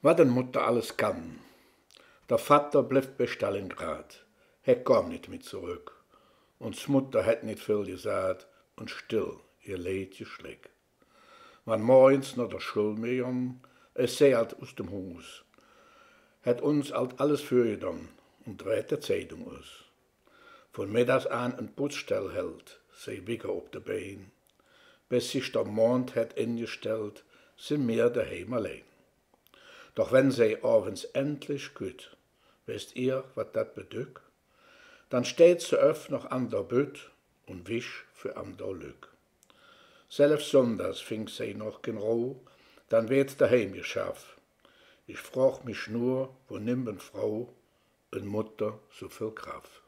Wat een Mutter alles kann. Der Vater blieb bei Stalingrad. Er kam nicht mit zurück. Uns Mutter hat nicht viel gesagt und still ihr Leid geschleckt. Wann morgens nach der Schule gehen, es sei halt aus dem Haus. Hat uns halt alles vorgetan und dreht die Zeitung aus. Von mittags an ein Putzstell hält, sei Wicke auf de Bein. Bis sich der Mond hat ingestellt, sind wir daheim allein. Doch wenn sei abends endlich gut, wisst ihr, wat dat bedeutet? Dann steht sie öff noch an der Bütt und wisch für ander Lück. Selbst sonntags fing sie noch gen Ruh, dann wird daheim geschafft. Ich frag mich nur, wo nimmt Frau, en Mutter so viel Kraft?